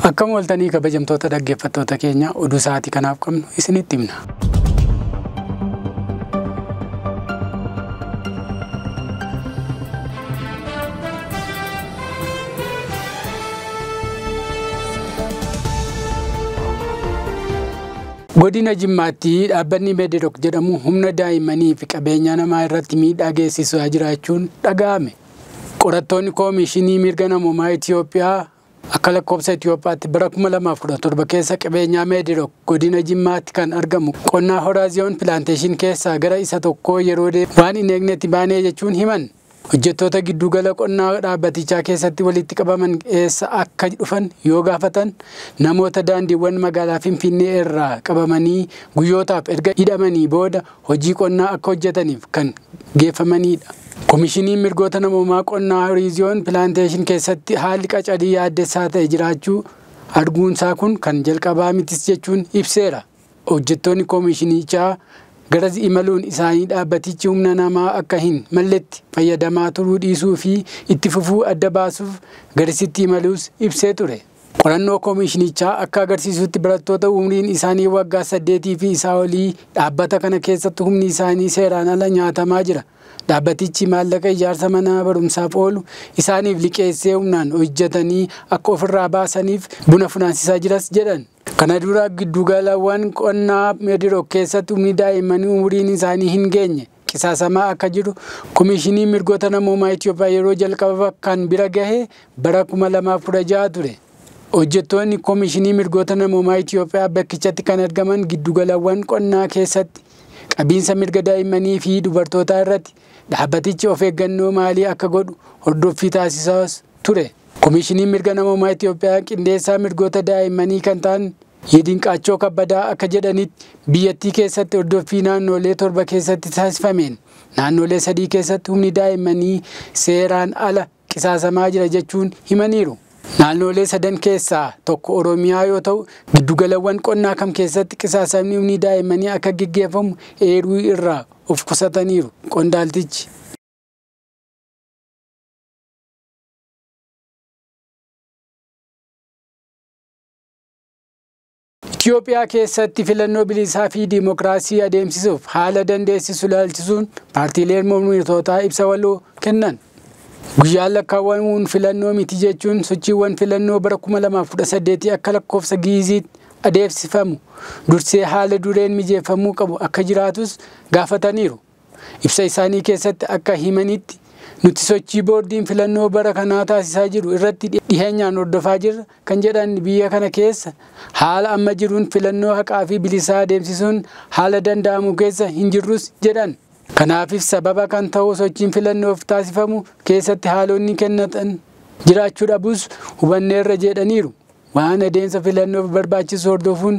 Akkam waltanii kabajamtoota dhaggeeffattoota keenya oduu sa'aatii kanaaf qabnu isinitti himna. Godina Jimmaatti dhaabbanni Meedrook jedhamu humna daa'immanii fi qabeenya namaa irratti miidhaa geessisaa jiraachuun dhaga'ame. Qorattoonni Koomishinii Mirga Namummaa Itoophiyaa akka lakkoofsa Itoophiyaatti bara 2017 keessa qabeenya Meedrook godina Jimmaatti kan argamu qonnaa Horaaziyoon Pilaanteeshin keessaa gara isa tokko yeroo waan hin eegnetti baanee jechuun himan. Hojjettoota giddugala qonnaa dhaabbatichaa keessatti walitti qabaman eessa akka dhufan yoo gaafatan namoota daandiiwwan magaalaa Finfinnee irraa qabamanii guyyootaaf erga hidhamanii booda hojii qonnaa akka hojjetaniif kan geeffamanidha. Koomishiniin mirgoota namummaa qonnaa Horaaziyoon Pilaanteeshin keessatti haalli qacarii yaaddessaa ta'e jiraachuu arguunsaa kun kan jalqabaa mitis jechuun ibseera. Hojjettoonni koomishinichaa garas imaluun isaanii dhaabbatichi humna namaa akka hin malletti fayyadamaa turuu dhiisuu fi itti fufuu adda baasuuf garasitti imaluus ibsee ture. Qorannoo koomishinichaa akka agarsiisutti barattoota umriin isaanii waggaa 8 fi isaa olii dhaabbata kana keessatti humni isaanii seeraan ala nyaatamaa jira. Dhaabbatichi maallaqa ijaarsa mana barumsaaf oolu isaaniif liqeessee humnaan hojjetanii akka ofirraa baasaniif buna funaansisaa jiras jedhan. Kana dura giddugalawwan qonnaa Meedrook keessatti humni daa'immanii umriin isaanii hin geenye qisaasamaa akka jiru Koomishinii Mirgoota Namummaa Itoophiyaa yeroo jalqaba kan bira gahe bara 2016 ture. Hojjettoonni Koomishinii Mirgoota Namummaa Itoophiyaa bakkichatti kan argaman giddugalawwan qonnaa keessatti qabiinsa mirga daa'immanii fi dubartootaa irratti dhaabbatichi of eeggannoo maalii akka godhu hordoffii taasisaa ture. Koomishiniin Mirga Namummaa Itoophiyaa qindeessaa mirgoota daa'immanii kan ta'an Yedinqaachoo Kabbadaa akka jedhanitti biyyattii keessatti hordoffii naannolee 7 keessatti taasifameen naannolee 3 keessatti humni daa'immanii seeraan ala qisaasamaa jira jechuun himaniiru. Naannolee 3 keessaa tokko Oromiyaa yoo ta'u giddugalawwan qonnaa kam keessatti qisaasamni humni daa'immanii akka gaggeeffamu eeruu irraa of qusataniiru qondaaltichi. Itoophiyaa keessatti filannoo bilisaa fi diimokiraasii adeemsisuuf haala dandeessisu ilaalchisuun paartiileen mormitootaa ibsa waloo kennan. Guyyaan lakkaawwamuun filannoo miti jechuun sochiiwwan filannoo bara 2018 akka lakkoofsa Giiziitti adeemsifamu dursee haala dureen mijeeffamuu qabu akka jiraatus gaafataniiru. Ibsa isaanii keessatti akka himanitti nuti sochii boordiin filannoo bara kanaa taasisaa jiru irratti dhiheenyaan hordofaa jirra kan jedhan biyya kana keessa haala amma jiruun filannoo haqaa fi bilisaa adeemsisuun haala danda'amu keessa hin jirrus jedhan. Kanaafis sababa kan ta'u sochiin filannoof taasifamu keessatti haalonni kennatan jiraachuu dhabus hubanneerra jedhaniiru. Waan adeemsa filannoof barbaachisu hordofuun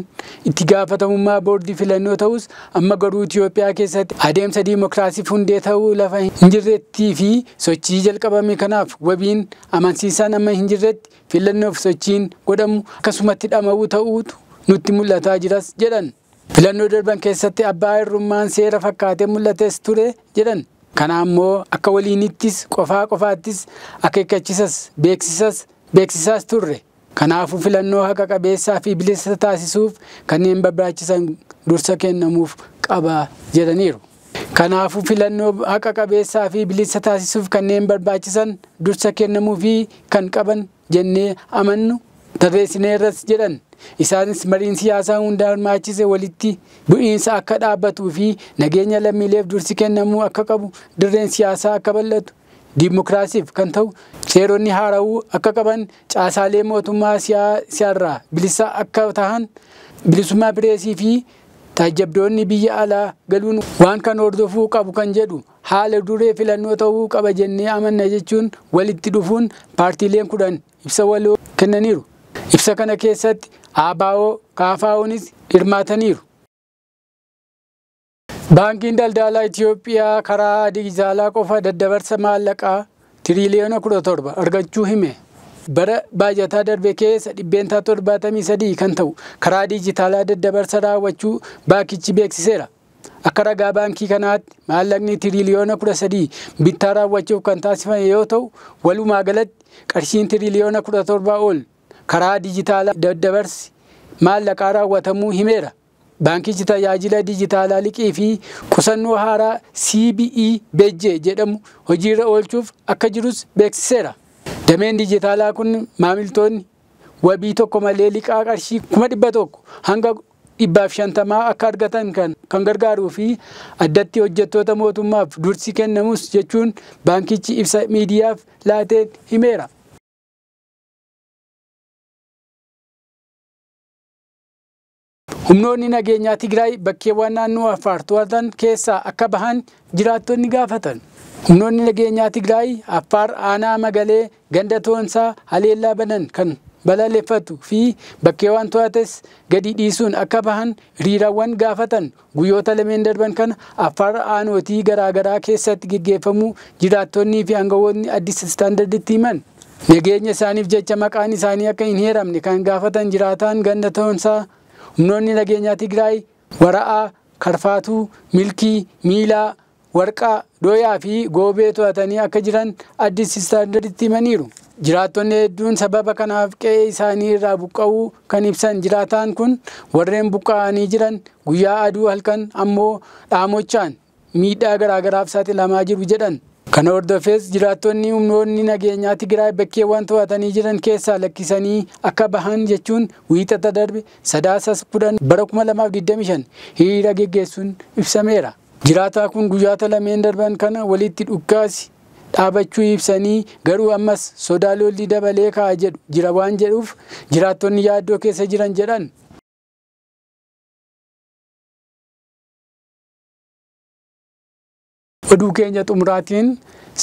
itti gaafatamummaa boordii filannoo ta'us amma garuu Itoophiyaa keessatti adeemsa diimokiraasiif hundee ta'uu lafa hin jirrettii fi sochii jalqabame kanaaf wabiin amansiisaan amma hin jirretti filannoof sochiin godhamu akkasumatti dhama'uu ta'uutu nutti mul'ataa jiras jedhan. Filannoo darban keessatti abbaa irrummaan seera fakkaatee mul'ates ture jedhan. Kana ammoo akka waliinittis qofaattis akeekkachiisas beeksisaas turre. Kanaafuu filannoo haqa qabeessaa fi bilisa taasisuuf kanneen barbaachisan dursa kennamuuf qaba jedhaniiru. Kanaafuu filannoo haqa qabeessaa fi bilisa taasisuuf kanneen barbaachisan dursa kennamuufi kan qaban jennee amannu tarreessineerras jedhan. Isaanis mariin siyaasaa hunda hirmaachise walitti bu'iinsa akka dhaabbatuu fi nageenya lammiileef dursi kennamuu akka qabu dirreen siyaasaa akka bal'atu. Diimokiraasiif kan ta'u seeronni haarawuu akka qaban caasaalee mootummaa siyaarraa bilisa akka tahan bilisummaa pireesii fi taajjabdoonni biyya alaa galuun waan kan hordofuu qabu kan jedhu haala duree filannoo ta'uu qaba jennee amanna jechuun walitti dhufuun paartiileen 10 ibsa waloo kennaniiru. Ibsa kana keessatti ABO KFO'nis hirmaataniiru. Baankiin Daldalaa Itoophiyaa karaa dijitaalaa qofa daddabarsa maallaqaa tiriliyoona 17 argachuu hime. Bara baajataa darbe keessa 173 kan ta'u karaa dijitaalaa daddabarsa raawwachuu baankichi beeksiseera. Akka ragaa baankii kanaatti maallaqni tiriliyoona 13 bittaa raawwachuuf kan taasifame yoo ta'u walumaa galatti qarshiin tiriliyoona 17 ol karaa dijitaalaa daddabarsi maallaqaa raawwatamuu himeera. Baankichi tajaajila dijitaalaa liqii fi qusannoo haaraa CBE Bejjee jedhamu hojiirra oolchuuf akka jirus beeksiseera. Dameen dijitaalaa kun maamiltoonni wabii tokko malee liqaa qarshii 100,000 hanga 150 akka argatan kan gargaaruu fi addatti hojjettoota mootummaaf dursi kennamus jechuun baankichi ibsa miidiyaaf laateen himeera. Humnoonni nageenyaa Tigraay bakkeewwan naannoo Affaar to'atan keessaa akka bahan jiraattonni gaafatan. Humnoonni nageenyaa Tigraay Affaar aanaa Magalee ganda Toonsaa haleellaa banan kan balaaleffatu fi bakkeewwan to'ates gadi dhiisuun akka bahan hiriirawwan gaafatan. Guyyoota lameen darban kana Affaar aanootii garaagaraa keessatti gaggeeffamu jiraattonnii fi aangawoonni Addis Istaandarditti himan. Nageenya isaaniif jecha maqaan isaanii akka hin heeramne kan gaafatan jiraataan ganda Toonsaa humnoonni nageenyaa Tigraay Wara'aa, Karfaatuu, Milkii, Miilaa, Warqaa, Dooyaa fi Goobee to'atanii akka jiran Addis Istaandarditti himaniiru. Jiraattonni hedduun sababa kanaaf qe'ee isaanii irraa buqqa'uu kan ibsan jiraataan kun warreen buqqa'anii jiran guyyaa aduu halkan ammoo dhaamochaan miidhaa garaagaraaf saaxilamaa jiru jedhan. Kana hordofees jiraattonni humnoonni nageenyaa Tigraay bakkeewwan to'atanii jiran keessaa lakkisanii akka bahan jechuun wiixata darbe Sadaasa 10 bara 2025 hiriira geggeessuun ibsameera. Jiraataa kun guyyoota lameen darban kana walitti dhukaasi dhaabachuu ibsanii garuu ammas sodaa lolli dabalee ka'aa jedhu jira waan jedhuuf jiraattonni yaaddoo keessa jiran jedhan. Oduu keenya xumuraatiin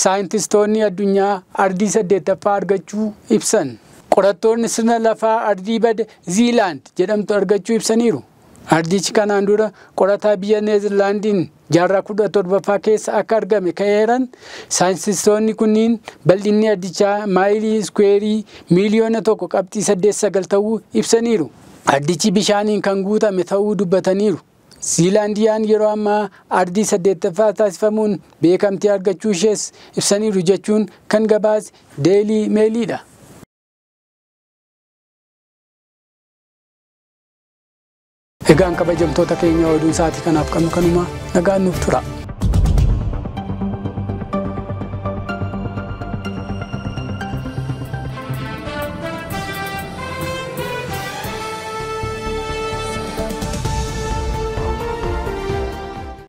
saayintistoonni addunyaa ardii 8ffaa argachuu ibsan. Qorattoonni sirna lafaa ardii bade Ziilaand jedhamtu argachuu ibsaniiru. Ardichi kanaan dura qorataa biyya Neezerlaandiin jaarraa 17ffaa keessa akka argame ka'eeran. Saayintistoonni kunniin bal'inni ardichaa maayilii iskuweerii miliyoona 1.89 ta'uu ibsaniiru. Ardichi bishaaniin kan guutame ta'uu dubbataniiru. Ziilaandiyaan yeroo ammaa ardii 8ffaa taasifamuun beekamtii argachuu ishees ibsaniiru jechuun kan gabaase Deelii Meeliidha. Egaan kabajamtoota keenya oduu isaatii kanaaf kanuma nagaan nuuf tura.